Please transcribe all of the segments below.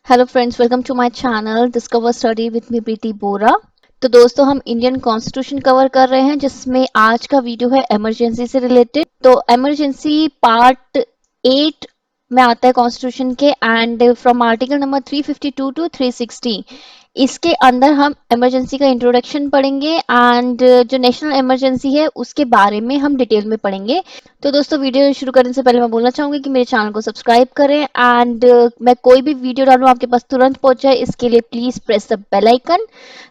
Hello friends, welcome to my channel discover study with me Preeti Bora. तो दोस्तों, हम Indian constitution cover कर रहे हैं जिसमें आज का वीडियो है इमरजेंसी से रिलेटेड। तो इमरजेंसी पार्ट 8 में आता है कॉन्स्टिट्यूशन के, and from article number 352 to 360 इसके अंदर हम इमरजेंसी का इंट्रोडक्शन पढ़ेंगे एंड जो नेशनल इमरजेंसी है उसके बारे में हम डिटेल में पढ़ेंगे। तो दोस्तों, वीडियो शुरू करने से पहले मैं बोलना चाहूंगी कि मेरे चैनल को सब्सक्राइब करें एंड मैं कोई भी वीडियो डालूं आपके पास तुरंत पहुंच जाए, इसके लिए please press the bell icon.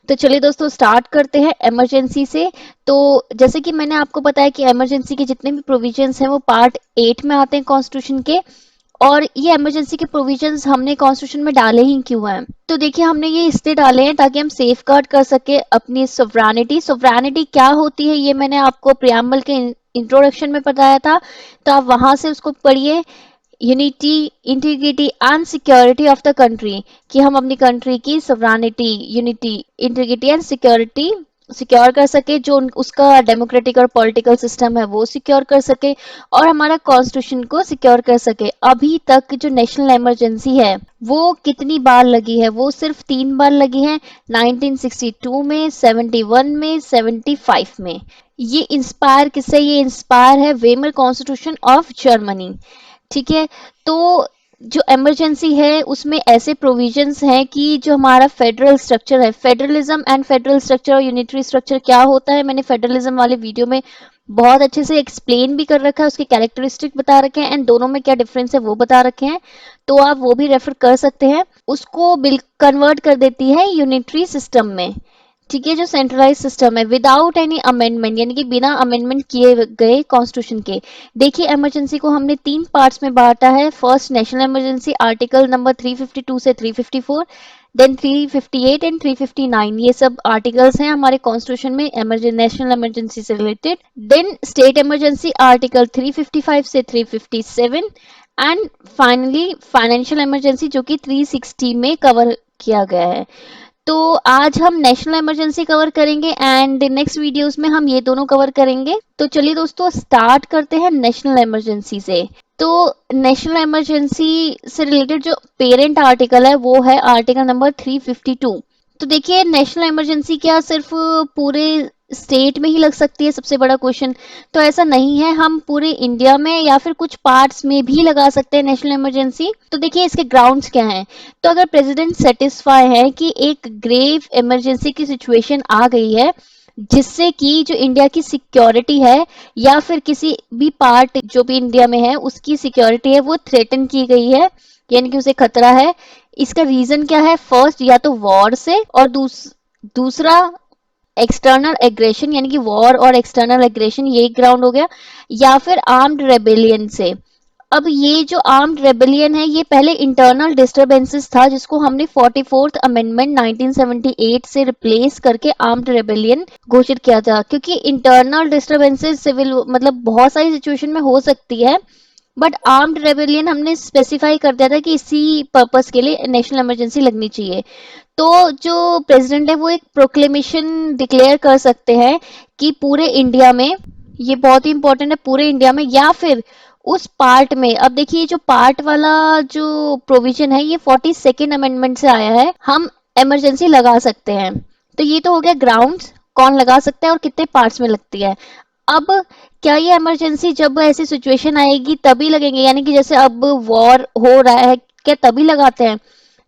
तो चलिए दोस्तों, स्टार्ट करते हैं इमरजेंसी से। तो जैसे कि मैंने आपको बताया कि इमरजेंसी के जितने भी प्रोविजंस हैं वो पार्ट 8 में आते हैं कॉन्स्टिट्यूशन के। और ये इमरजेंसी के प्रोविजंस हमने कॉन्स्टिट्यूशन में डाले ही क्यों हैं? तो देखिए, हमने ये इसलिए डाले हैं ताकि हम सेफ गार्ड कर सके अपनी सोवरेनिटी। सोवरेनिटी क्या होती है ये मैंने आपको प्रियम्बल के इंट्रोडक्शन में बताया था, तो आप वहां से उसको पढ़िए। Unity, integrity and security of the country, कि हम अपनी कंट्री की sovereignty, unity, integrity and security secure कर सके, जो उसका डेमोक्रेटिक और पॉलिटिकल सिस्टम है वो सिक्योर कर सके, और हमारा कॉन्स्टिट्यूशन को सिक्योर कर सके। अभी तक जो नेशनल इमरजेंसी है वो कितनी बार लगी है? वो सिर्फ 3 बार लगी है, 1962 में, 71 में, 75 में। ये इंस्पायर किससे? ये इंस्पायर है वेमर कॉन्स्टिट्यूशन ऑफ जर्मनी। ठीक है। तो जो इमरजेंसी है उसमें ऐसे प्रोविजंस हैं कि जो हमारा फेडरल स्ट्रक्चर है, फेडरलिज्म एंड फेडरल स्ट्रक्चर और यूनिटरी स्ट्रक्चर क्या होता है, मैंने फेडरलिज्म वाले वीडियो में बहुत अच्छे से एक्सप्लेन भी कर रखा है, उसके कैरेक्टरिस्टिक बता रखे हैं एंड दोनों में क्या डिफरेंस है वो बता रखे हैं। तो आप वो भी रेफर कर सकते हैं। उसको बिल कन्वर्ट कर देती है यूनिटरी सिस्टम में। ठीक है, जो सेंट्रलाइज सिस्टम है विदाउट एनी अमेंडमेंट, यानी कि बिना अमेंडमेंट किए गए कॉन्स्टिट्यूशन के। देखिए, इमरजेंसी को हमने 3 पार्ट्स में बांटा है। First, national emergency article number 352 से 354, देन 358 एंड 359, ये सब आर्टिकल्स हैं हमारे कॉन्स्टिट्यूशन में नेशनल इमरजेंसी से related. Then state emergency article 355 से 357, एंड फाइनली फाइनेंशियल इमरजेंसी जो कि 360 में कवर किया गया है। तो आज हम नेशनल इमरजेंसी कवर करेंगे एंड नेक्स्ट वीडियोस में हम ये दोनों कवर करेंगे। तो चलिए दोस्तों, स्टार्ट करते हैं नेशनल इमरजेंसी से। तो नेशनल इमरजेंसी से रिलेटेड जो पेरेंट आर्टिकल है वो है आर्टिकल नंबर 352। तो देखिए, नेशनल इमरजेंसी क्या सिर्फ पूरे स्टेट में ही लग सकती है? सबसे बड़ा क्वेश्चन। तो ऐसा नहीं है, हम पूरे इंडिया में या फिर कुछ पार्ट्स में भी लगा सकते हैं नेशनल इमरजेंसी। तो देखिए, इसके ग्राउंड्स क्या हैं। तो अगर प्रेसिडेंट सेटिस्फाई है कि एक ग्रेव इमरजेंसी की सिचुएशन आ गई है जिससे कि जो इंडिया की सिक्योरिटी है या फिर किसी भी पार्ट जो भी इंडिया में है उसकी सिक्योरिटी है वो थ्रेटन की गई है, यानी कि उसे खतरा है। इसका रीजन क्या है? फर्स्ट, या तो वॉर से, और दूसरा एक्सटर्नल एग्रेशन, यानी कि वॉर और एक्सटर्नल एग्रेशन, ये ग्राउंड हो गया, या फिर आर्म्ड रेबेलियन से। अब ये जो आर्म्ड रेबेलियन है ये पहले इंटरनल डिस्टरबेंसेस था जिसको हमने 44th अमेंडमेंट 1978 से रिप्लेस करके आर्म्ड रेबेलियन घोषित किया था, क्योंकि इंटरनल डिस्टरबेंसेस सिविल मतलब बहुत सारी सिचुएशन में हो सकती है, बट आर्म्ड रेबेलियन हमने स्पेसिफाई कर दिया था कि इसी पर्पस के लिए नेशनल इमरजेंसी लगनी चाहिए। तो जो प्रेसिडेंट है वो एक प्रोक्लेमेशन डिक्लेयर कर सकते हैं कि पूरे इंडिया में, ये बहुत ही इंपॉर्टेंट है, पूरे इंडिया में या फिर उस पार्ट में। अब देखिए, जो पार्ट वाला जो प्रोविजन है ये 42nd अमेंडमेंट से आया है, हम इमरजेंसी लगा सकते हैं। तो ये तो हो गया ग्राउंड्स, कौन लगा सकता है और कितने पार्ट्स में लगती है। अब क्या ये इमरजेंसी जब ऐसी सिचुएशन आएगी तभी लगेंगे, यानी कि जैसे अब वॉर हो रहा है क्या तभी लगाते हैं?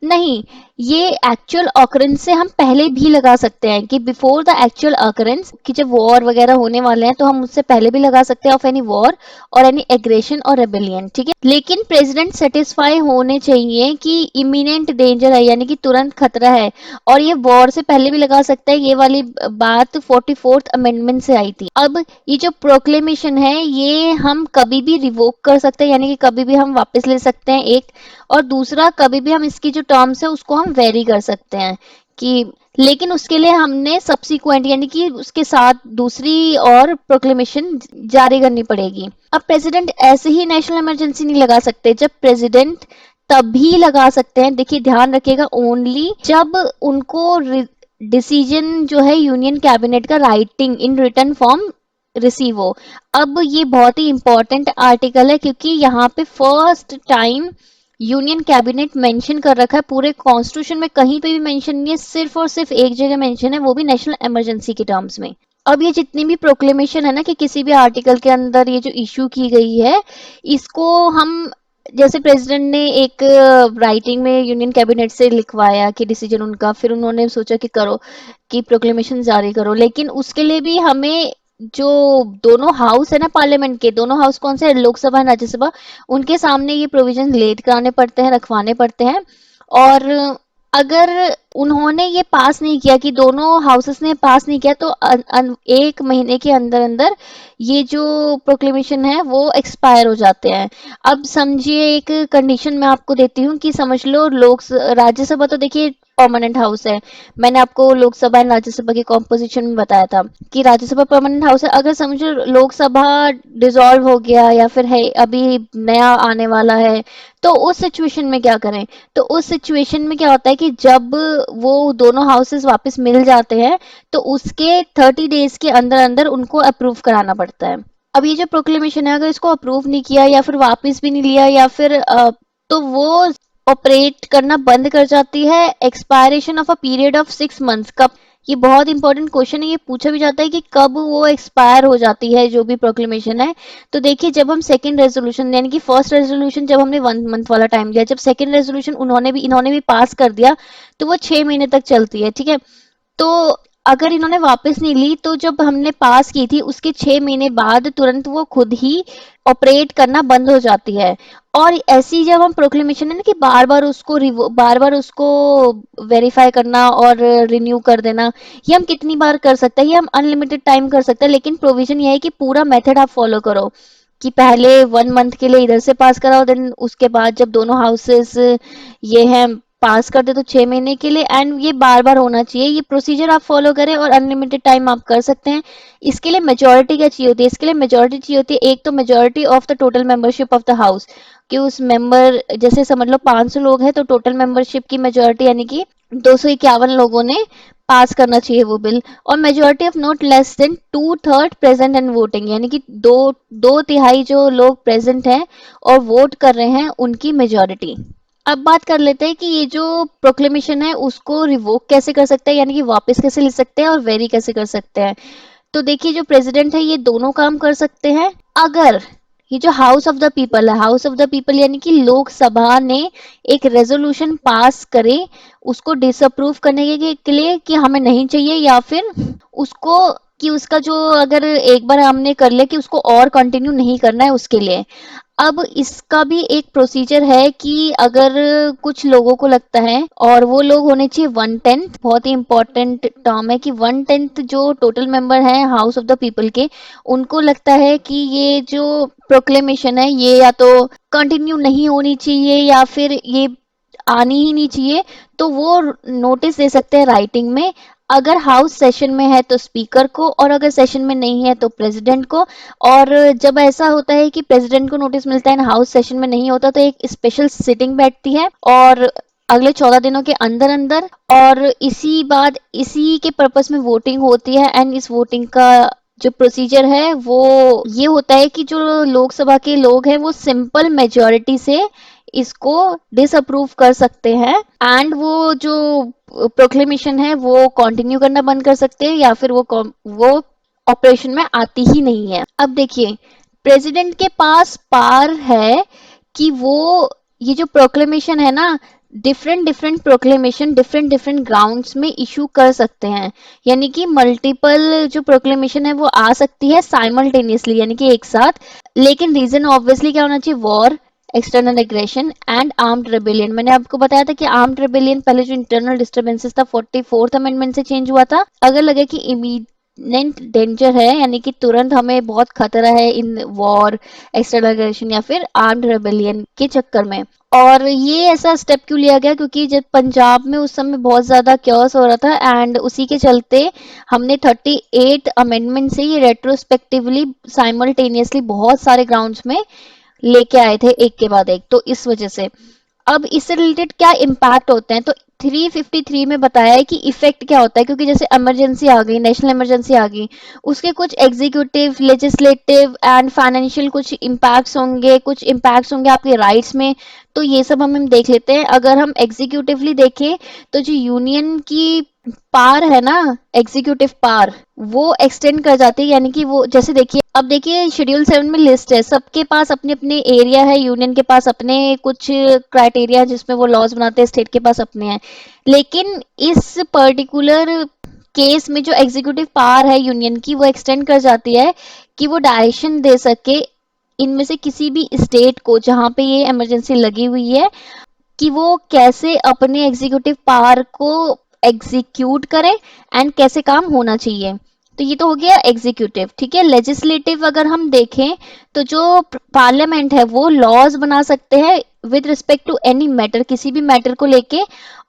नहीं, ये एक्चुअल ऑकरेंस से हम पहले भी लगा सकते हैं, कि बिफोर द एक्चुअल ऑकरेंस, कि जब वॉर वगैरह होने वाले हैं तो हम उससे पहले भी लगा सकते हैं ऑफ एनी वॉर और एनी एग्रेशन और रेबेलियन। ठीक है, लेकिन प्रेसिडेंट सेटिस्फाई होने चाहिए कि इमिनेंट डेंजर है, यानी कि तुरंत खतरा है, और ये वॉर से पहले भी लगा सकता है। ये वाली बात 44th अमेंडमेंट से आई थी। अब ये जो प्रोक्लेमेशन है ये हम कभी भी रिवोक कर सकते हैं, यानी कि कभी भी हम वापस ले सकते हैं, एक। और दूसरा, कभी भी हम इसकी जो टर्म्स है उसको हम वेरी कर सकते हैं, कि लेकिन उसके लिए हमने सब्सिक्वेंट, यानी कि उसके साथ दूसरी और प्रोक्लेमेशन जारी करनी पड़ेगी। अब प्रेसिडेंट ऐसे ही नेशनल इमरजेंसी नहीं लगा सकते, जब प्रेसिडेंट तभी लगा सकते हैं, देखिए ध्यान रखिएगा, ओनली जब उनको डिसीजन जो है यूनियन कैबिनेट का writing in return form receive हो। अब ये बहुत ही इंपॉर्टेंट आर्टिकल है क्योंकि यहाँ पे first time union cabinet mention कर रखा है, पूरे कॉन्स्टिट्यूशन में कहीं पे भी मेंशन नहीं है, सिर्फ और सिर्फ एक जगह मेंशन है, वो भी नेशनल इमरजेंसी के टर्म्स में। अब ये जितनी भी प्रोक्लेमेशन है ना कि किसी भी आर्टिकल के अंदर ये जो इशू की गई है, इसको हम जैसे प्रेसिडेंट ने एक राइटिंग में यूनियन कैबिनेट से लिखवाया कि डिसीजन उनका, फिर उन्होंने सोचा कि करो कि प्रोक्लेमेशन जारी करो, लेकिन उसके लिए भी हमें जो दोनों हाउस है ना पार्लियामेंट के, दोनों हाउस कौन से हैं, लोकसभा और राज्यसभा, उनके सामने ये प्रोविजन लेट कराने पड़ते हैं, रखवाने पड़ते हैं। और अगर उन्होंने ये पास नहीं किया, कि दोनों हाउसेस ने पास नहीं किया, तो एक महीने के अंदर अंदर ये जो प्रोक्लेमेशन है वो एक्सपायर हो जाते हैं। अब समझिए, एक कंडीशन मैं आपको देती हूँ कि समझ लो लोक राज्यसभा तो देखिए परमानेंट हाउस है। मैंने आपको लोकसभा एंड राज्यसभा की कॉम्पोजिशन में बताया था कि राज्यसभा परमानेंट हाउस है। अगर समझो लोकसभा डिसॉल्व हो गया या फिर है अभी नया आने वाला है, तो उस सिचुएशन में क्या करें? तो उस सिचुएशन में क्या होता है कि जब वो दोनों हाउसेस वापस मिल जाते हैं, तो उसके 30 डेज के अंदर अंदर उनको अप्रूव कराना पड़ता है। अब ये जो प्रोक्लेमेशन है, अगर इसको अप्रूव नहीं किया या फिर वापस भी नहीं लिया या फिर तो वो ऑपरेट करना बंद कर जाती है। Expiration of a period of 6 months, कब? ये बहुत इंपॉर्टेंट क्वेश्चन है, ये पूछा भी जाता है कि कब वो एक्सपायर हो जाती है जो भी प्रोक्लेमेशन है। तो देखिए, जब हम सेकंड रेजोल्यूशन, यानी कि फर्स्ट रेजोल्यूशन जब हमने 1 मंथ वाला टाइम दिया, जब सेकंड रेजोल्यूशन इन्होंने भी पास कर दिया, तो वो 6 महीने तक चलती है, ठीक है। तो अगर इन्होंने वापस नहीं ली, तो जब हमने पास की थी उसके 6 महीने बाद तुरंत वो खुद ही ऑपरेट करना बंद हो जाती है। और ऐसी जब हम प्रोक्लेमेशन है ना कि बार बार उसको वेरीफाई करना और रिन्यू कर देना, ये हम कितनी बार कर सकते हैं? ये हम अनलिमिटेड टाइम कर सकते हैं, लेकिन प्रोविजन ये है कि पूरा मेथड आप फॉलो करो, कि पहले 1 मंथ के लिए इधर से पास कराओ, देन उसके बाद जब दोनों हाउसेस ये है पास कर दे तो 6 महीने के लिए, एंड ये बार बार होना चाहिए। ये प्रोसीजर आप फॉलो करें और अनलिमिटेड टाइम आप कर सकते हैं। इसके लिए मेजोरिटी क्या चाहिए होती है? इसके लिए मेजोरिटी चाहिए होती है, एक तो majority of the total membership of the house, कि उस मेंबर, जैसे समझ लो 500 लोग हैं, तो टोटल मेंबरशिप की मेजोरिटी यानी कि 251 लोगों ने पास करना चाहिए वो बिल। और majority of not less than 2/3 present and voting, यानी कि दो तिहाई जो लोग प्रेजेंट हैं और वोट कर रहे हैं, उनकी मेजोरिटी। अब बात कर लेते हैं कि ये जो प्रोक्लेमेशन है उसको रिवोक कैसे कर सकते हैं, यानी कि वापस कैसे ले सकते हैं और वेरी कैसे कर सकते हैं। तो देखिए, जो प्रेसिडेंट है ये दोनों काम कर सकते हैं। अगर ये जो हाउस ऑफ द पीपल है, हाउस ऑफ द पीपल यानी कि लोकसभा ने एक रेजोल्यूशन पास करे उसको डिसअप्रूव करने के लिए कि हमें नहीं चाहिए, या फिर उसको, कि उसका जो, अगर एक बार हमने कर लिया कि उसको और कंटिन्यू नहीं करना है उसके लिए। अब इसका भी एक प्रोसीजर है कि अगर कुछ लोगों को लगता है, और वो लोग होने चाहिए 1/10, बहुत ही इंपॉर्टेंट टर्म है कि 1/10 जो टोटल मेंबर हैं हाउस ऑफ द पीपल के, उनको लगता है कि ये जो प्रोक्लेमेशन है ये या तो कंटिन्यू नहीं होनी चाहिए या फिर ये आनी ही नहीं चाहिए, तो वो नोटिस दे सकते हैं राइटिंग में। अगर हाउस सेशन में है तो स्पीकर को, और अगर सेशन में नहीं है तो प्रेसिडेंट को। और जब ऐसा होता है कि प्रेसिडेंट को नोटिस मिलता है, हाउस सेशन में नहीं होता, तो एक स्पेशल सिटिंग बैठती है और अगले 14 दिनों के अंदर अंदर, और इसी के पर्पस में वोटिंग होती है। एंड इस वोटिंग का जो प्रोसीजर है वो ये होता है कि जो लोकसभा के लोग हैं वो सिंपल मेजोरिटी से इसको डिसअप्रूव कर सकते हैं, एंड वो जो प्रोक्लेमेशन है वो कंटिन्यू करना बंद कर सकते हैं, या फिर वो ऑपरेशन में आती ही नहीं है। अब देखिए, प्रेसिडेंट के पास पावर है कि वो ये जो प्रोक्लेमेशन है ना, different different proclamation different different grounds में इशू कर सकते हैं। यानी कि मल्टीपल जो प्रोक्लेमेशन है वो आ सकती है साइमल्टेनियसली, यानी कि एक साथ। लेकिन रीजन ऑब्वियसली क्या होना चाहिए? War, external aggression and armed rebellion. मैंने आपको बताया था कि आर्म्ड रेबेलियन पहले जो इंटरनल डिस्टर्बेंसेस था 44th अमेंडमेंट से चेंज हुआ था। अगर लगे कि इमीडिएट डेंजर है, यानी कि तुरंत हमें बहुत खतरा है इन वॉर, एक्सटर्नल एग्रेशन या फिर आर्म्ड रेबेलियन के चक्कर में। और ये ऐसा स्टेप क्यों लिया गया? क्योंकि जब पंजाब में उस समय बहुत ज्यादा क्योस हो रहा था, एंड उसी के चलते हमने 38 अमेंडमेंट से ये रेट्रोस्पेक्टिवली साइमल्टेनियसली बहुत सारे ग्राउंड्स में लेके आए थे, एक के बाद एक। तो इस वजह से अब इससे रिलेटेड क्या इम्पैक्ट होते हैं? तो 353 में बताया है कि इफेक्ट क्या होता है, क्योंकि जैसे इमरजेंसी आ गई, नेशनल इमरजेंसी आ गई, उसके कुछ एग्जीक्यूटिव, लेजिस्लेटिव एंड फाइनेंशियल कुछ इम्पैक्ट्स होंगे आपके राइट्स में। तो ये सब हम देख लेते हैं। अगर हम एग्जीक्यूटिवली देखें तो जो यूनियन की पार है ना, एग्जीक्यूटिव पार, वो एक्सटेंड कर जाती है। यानी कि वो जैसे देखिए, अब देखिए शेड्यूल 7 में लिस्ट है, सबके पास अपने अपने एरिया है, यूनियन के पास अपने कुछ क्राइटेरिया जिसमें वो लॉज बनाते हैं, स्टेट के पास अपने हैं। लेकिन इस पर्टिकुलर केस में जो एग्जीक्यूटिव पावर है यूनियन की, वो एक्सटेंड कर जाती है कि वो डायरेक्शन दे सके इनमें से किसी भी स्टेट को जहां पे ये इमरजेंसी लगी हुई है, कि वो कैसे अपने एग्जीक्यूटिव पावर को एग्जीक्यूट करें एंड कैसे काम होना चाहिए। तो ये तो हो गया एग्जीक्यूटिव, ठीक है। लेजिस्लेटिव अगर हम देखें तो जो पार्लियामेंट है वो लॉज बना सकते हैं with respect to any matter, किसी भी मैटर को लेके।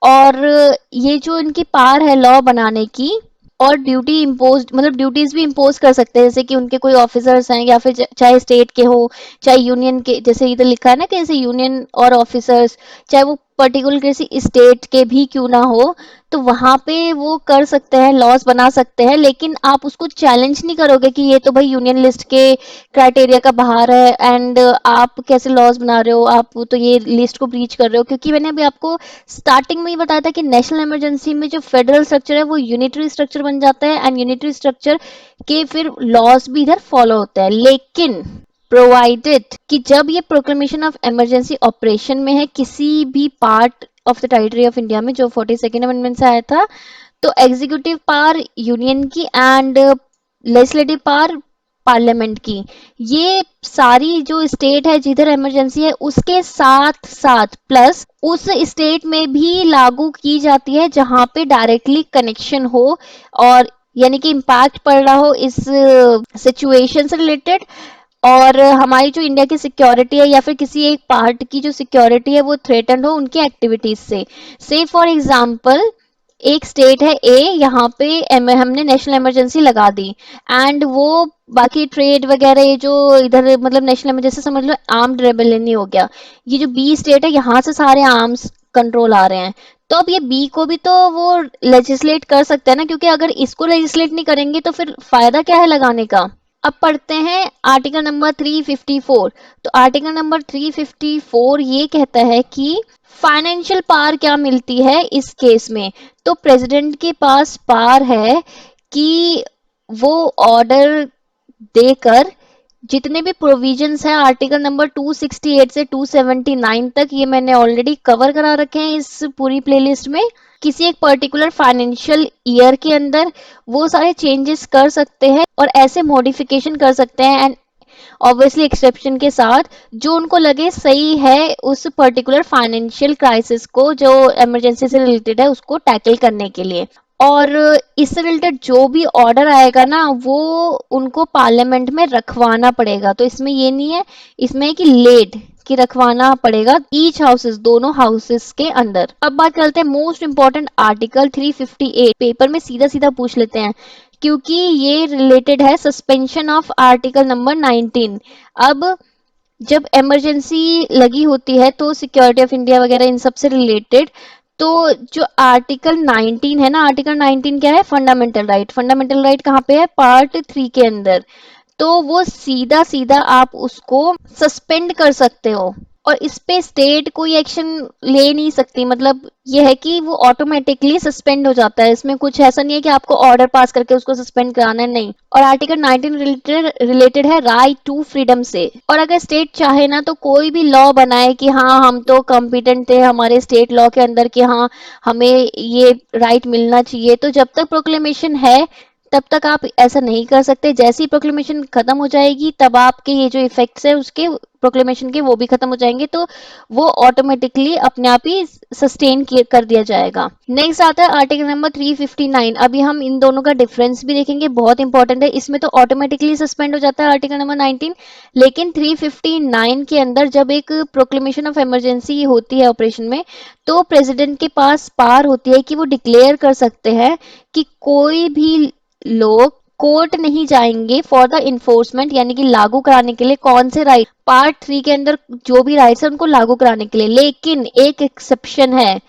और ये जो इनकी पावर है लॉ बनाने की, और ड्यूटी इम्पोज, मतलब ड्यूटीज भी इम्पोज कर सकते हैं, जैसे कि उनके कोई ऑफिसर्स हैं, या फिर चाहे स्टेट के हो, चाहे यूनियन के, जैसे इधर लिखा है ना कि जैसे यूनियन और ऑफिसर्स, चाहे वो पर्टिकुलर किसी स्टेट के भी क्यों ना हो, तो वहां पे वो कर सकते हैं, लॉज बना सकते हैं। लेकिन आप उसको चैलेंज नहीं करोगे कि ये तो भाई यूनियन लिस्ट के क्राइटेरिया का बाहर है एंड आप कैसे लॉज बना रहे हो, आप तो ये लिस्ट को ब्रीच कर रहे हो। क्योंकि मैंने अभी आपको स्टार्टिंग में ही बताया था कि नेशनल इमरजेंसी में जो फेडरल स्ट्रक्चर है वो यूनिटरी स्ट्रक्चर बन जाता है, एंड यूनिटरी स्ट्रक्चर के फिर लॉज भी इधर फॉलो होता है। लेकिन प्रोवाइडेड कि जब ये प्रोक्लेमेशन ऑफ इमरजेंसी ऑपरेशन में है किसी भी part of the territory of India में, जो 42nd अमेंडमेंट से आया था, तो एग्जीक्यूटिव पावर यूनियन की एंड लेजिस्लेटिव पावर पार्लियामेंट की, ये सारी जो स्टेट है जिधर इमरजेंसी है उसके साथ साथ प्लस उस स्टेट में भी लागू की जाती है जहां पे डायरेक्टली कनेक्शन हो, और यानी कि इम्पैक्ट पड़ रहा हो इस सिचुएशन से रिलेटेड, और हमारी जो इंडिया की सिक्योरिटी है या फिर किसी एक पार्ट की जो सिक्योरिटी है वो थ्रेटन हो उनकी एक्टिविटीज से फॉर एग्जांपल एक स्टेट है ए, यहाँ पे हमने नेशनल इमरजेंसी लगा दी, एंड वो बाकी ट्रेड वगैरह ये जो इधर मतलब नेशनल इमरजेंसी समझ लो आर्म्ड रेबेलियन ही हो गया। ये जो बी स्टेट है यहाँ से सारे आर्म्स कंट्रोल आ रहे हैं, तो अब ये बी को भी तो वो लेजिस्लेट कर सकते हैं ना, क्योंकि अगर इसको लेजिस्लेट नहीं करेंगे तो फिर फायदा क्या है लगाने का। अब पढ़ते हैं आर्टिकल नंबर 354। तो आर्टिकल नंबर 354 ये कहता है कि फाइनेंशियल पावर क्या मिलती है इस केस में। तो प्रेसिडेंट के पास पावर है कि वो ऑर्डर देकर जितने भी प्रोविजंस हैं आर्टिकल नंबर 268 से 279 तक, ये मैंने ऑलरेडी कवर करा रखे हैं इस पूरी प्लेलिस्ट में, किसी एक पर्टिकुलर फाइनेंशियल ईयर के अंदर वो सारे चेंजेस कर सकते हैं और ऐसे मॉडिफिकेशन कर सकते हैं, एंड ऑब्वियसली एक्सेप्शन के साथ, जो उनको लगे सही है उस पर्टिकुलर फाइनेंशियल क्राइसिस को जो इमरजेंसी से रिलेटेड है उसको टैकल करने के लिए। और इससे रिलेटेड जो भी ऑर्डर आएगा ना वो उनको पार्लियामेंट में रखवाना पड़ेगा। तो इसमें ये नहीं है, इसमें है कि लेड कि रखवाना पड़ेगा ईच हाउसेस, दोनों हाउसेस के अंदर। अब बात करते हैं मोस्ट इंपॉर्टेंट आर्टिकल 358, पेपर में सीधा सीधा पूछ लेते हैं क्योंकि ये रिलेटेड है सस्पेंशन ऑफ आर्टिकल नंबर 19। अब जब इमरजेंसी लगी होती है तो सिक्योरिटी ऑफ इंडिया वगैरह इन सब से रिलेटेड, तो जो आर्टिकल 19 है ना, आर्टिकल 19 क्या है, फंडामेंटल राइट। फंडामेंटल राइट कहाँ पे है, पार्ट 3 के अंदर। तो वो सीधा सीधा आप उसको सस्पेंड कर सकते हो और इस पे स्टेट कोई एक्शन ले नहीं सकती। मतलब ये है कि वो ऑटोमेटिकली सस्पेंड हो जाता है, इसमें कुछ ऐसा नहीं है कि आपको ऑर्डर पास करके उसको सस्पेंड कराना है, नहीं। और आर्टिकल 19 रिलेटेड है राइट टू फ्रीडम से। और अगर स्टेट चाहे ना तो कोई भी लॉ बनाए कि हाँ हम तो कॉम्पिटेंट थे हमारे स्टेट लॉ के अंदर कि हाँ हमें ये राइट मिलना चाहिए, तो जब तक प्रोक्लेमेशन है तब तक आप ऐसा नहीं कर सकते। जैसे ही प्रोक्लेमेशन खत्म हो जाएगी तब आपके ये जो इफेक्ट्स है उसके प्रोक्लेमेशन के वो भी खत्म हो जाएंगे, तो वो ऑटोमेटिकली अपने आप ही सस्टेन कर दिया जाएगा। नेक्स्ट आता है आर्टिकल नंबर 359। अभी हम इन दोनों का डिफरेंस भी देखेंगे, बहुत इंपॉर्टेंट है। इसमें तो ऑटोमेटिकली सस्पेंड हो जाता है आर्टिकल नंबर 19, लेकिन 359 के अंदर जब एक प्रोक्लेमेशन ऑफ इमरजेंसी होती है ऑपरेशन में, तो प्रेसिडेंट के पास पावर होती है कि वो डिक्लेयर कर सकते हैं कि कोई भी लोग कोर्ट नहीं जाएंगे फॉर द इन्फोर्समेंट, यानी कि लागू कराने के लिए कौन से राइट, पार्ट 3 के अंदर जो भी राइट्स है उनको लागू कराने के लिए। लेकिन एक एक्सेप्शन है,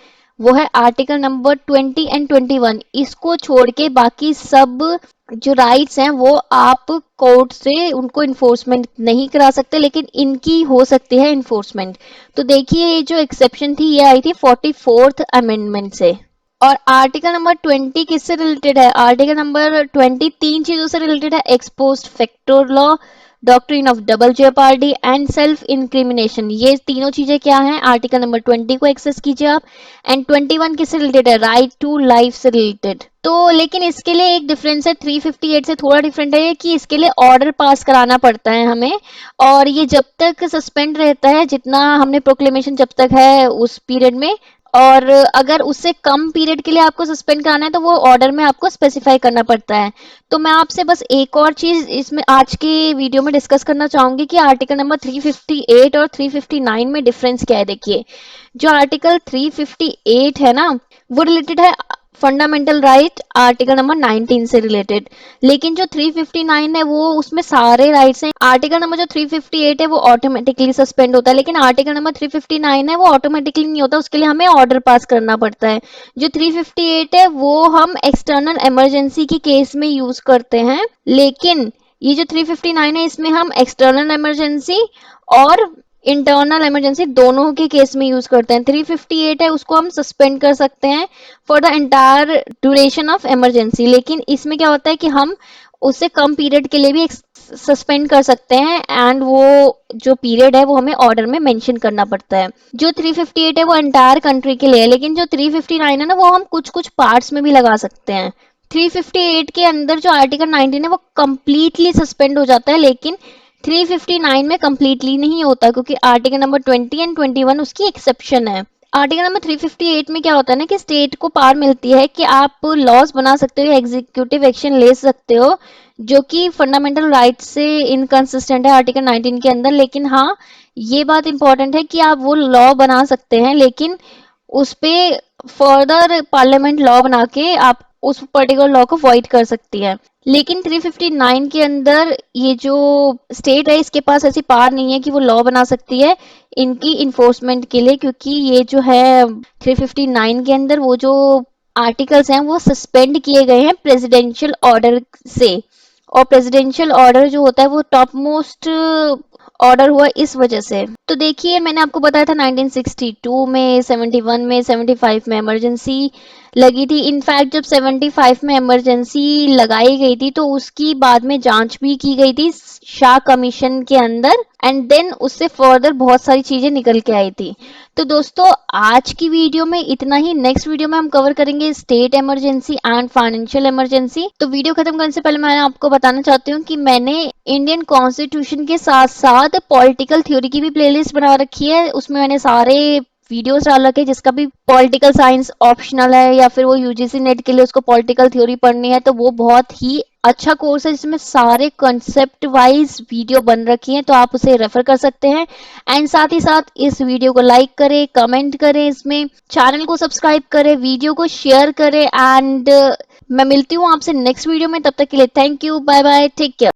वो है आर्टिकल नंबर 20 एंड 21। इसको छोड़ के बाकी सब जो राइट्स हैं वो आप कोर्ट से उनको इन्फोर्समेंट नहीं करा सकते, लेकिन इनकी हो सकती है इन्फोर्समेंट। तो देखिए ये जो एक्सेप्शन थी ये आई थी 44th अमेंडमेंट से। और आर्टिकल नंबर 20 किससे रिलेटेड है? आर्टिकल नंबर 20 तीन चीजों से रिलेटेड है: ex post facto law, doctrine of double jeopardy and self incrimination. ये तीनों चीजें क्या हैं? आर्टिकल नंबर 20 को एक्सेस कीजिए आप। एंड 21 किससे रिलेटेड है? राइट टू लाइफ से रिलेटेड। तो लेकिन इसके लिए एक डिफरेंस है, 358 से थोड़ा डिफरेंट है कि इसके लिए ऑर्डर पास कराना पड़ता है हमें, और ये जब तक सस्पेंड रहता है, जितना हमने प्रोक्लेमेशन जब तक है उस पीरियड में, और अगर उससे कम पीरियड के लिए आपको सस्पेंड कराना है तो वो ऑर्डर में आपको स्पेसिफाई करना पड़ता है। तो मैं आपसे बस एक और चीज इसमें आज के वीडियो में डिस्कस करना चाहूंगी कि आर्टिकल नंबर 358 और 359 में डिफरेंस क्या है। देखिए, जो आर्टिकल 358 है ना, वो रिलेटेड है फंडामेंटल राइट आर्टिकल नंबर 19 से रिलेटेड, लेकिन जो 359 है वो उसमें सारे राइट्स हैं। आर्टिकल नंबर जो 358 है वो ऑटोमेटिकली सस्पेंड होता है, लेकिन आर्टिकल नंबर 359 है वो ऑटोमेटिकली नहीं होता, उसके लिए हमें ऑर्डर पास करना पड़ता है। जो 358 है वो हम एक्सटर्नल इमरजेंसी की केस में यूज करते हैं, लेकिन ये जो 359 है इसमें हम एक्सटर्नल इमरजेंसी और इंटरनल इमरजेंसी दोनों के केस में यूज करते हैं। 358 है उसको हम सस्पेंड कर सकते हैं for the entire duration of emergency, लेकिन इसमें क्या होता है कि हम उससे कम पीरियड के लिए भी सस्पेंड कर सकते हैं, एंड वो जो पीरियड है वो हमें ऑर्डर में मेंशन करना पड़ता है। जो 358 है वो एंटायर कंट्री के लिए है, लेकिन जो 359 है ना वो हम कुछ कुछ पार्ट्स में भी लगा सकते हैं। 358 के अंदर जो आर्टिकल 19 है वो कंप्लीटली सस्पेंड हो जाता है, लेकिन 359 में कंप्लीटली नहीं होता, क्योंकि आर्टिकल नंबर 20 एंड 21 उसकी एक्सेप्शन है। आर्टिकल नंबर 358 में क्या होता है ना कि स्टेट को पावर मिलती है कि आप लॉज बना सकते हो, एग्जीक्यूटिव एक्शन ले सकते हो, जो कि फंडामेंटल राइट से इनकंसिस्टेंट है आर्टिकल 19 के अंदर। लेकिन हाँ, ये बात इंपॉर्टेंट है कि आप वो लॉ बना सकते हैं, लेकिन उस पे फर्दर पार्लियामेंट लॉ बना के आप उस पर्टिकुलर लॉ को वॉइड कर सकती है। लेकिन 359 के अंदर ये जो स्टेट है इसके पास ऐसी पावर नहीं है कि वो लॉ बना सकती है इनकी इन्फोर्समेंट के लिए, क्योंकि ये जो है 359 के अंदर वो जो आर्टिकल्स हैं वो सस्पेंड किए गए हैं प्रेसिडेंशियल ऑर्डर से, और प्रेसिडेंशियल ऑर्डर जो होता है वो टॉप मोस्ट ऑर्डर हुआ इस वजह से। तो देखिए, मैंने आपको बताया था 1962 में, 71 में, 75 में इमरजेंसी लगी थी। इनफैक्ट जब 75 में इमरजेंसी लगाई गई थी तो उसकी बाद में जांच भी की गई थी शाह कमीशन के अंदर, एंड देन उससे फर्दर बहुत सारी चीजें निकल के आई थी। तो दोस्तों, आज की वीडियो में इतना ही। नेक्स्ट वीडियो में हम कवर करेंगे state emergency and financial emergency. तो वीडियो खत्म करने से पहले मैं आपको बताना चाहती हूँ कि मैंने इंडियन कॉन्स्टिट्यूशन के साथ साथ पॉलिटिकल थ्योरी की भी प्लेलिस्ट बना रखी है। उसमें मैंने सारे वीडियोस डाल रखे, जिसका भी पॉलिटिकल साइंस ऑप्शनल है या फिर वो यूजीसी नेट के लिए उसको पॉलिटिकल थ्योरी पढ़नी है, तो वो बहुत ही अच्छा कोर्स है जिसमें सारे कंसेप्ट वाइज वीडियो बन रखी हैं, तो आप उसे रेफर कर सकते हैं। एंड साथ ही साथ इस वीडियो को लाइक करें, कमेंट करें, इसमें चैनल को सब्सक्राइब करें, वीडियो को शेयर करें, एंड मैं मिलती हूँ आपसे नेक्स्ट वीडियो में। तब तक के लिए thank you, bye bye, take care.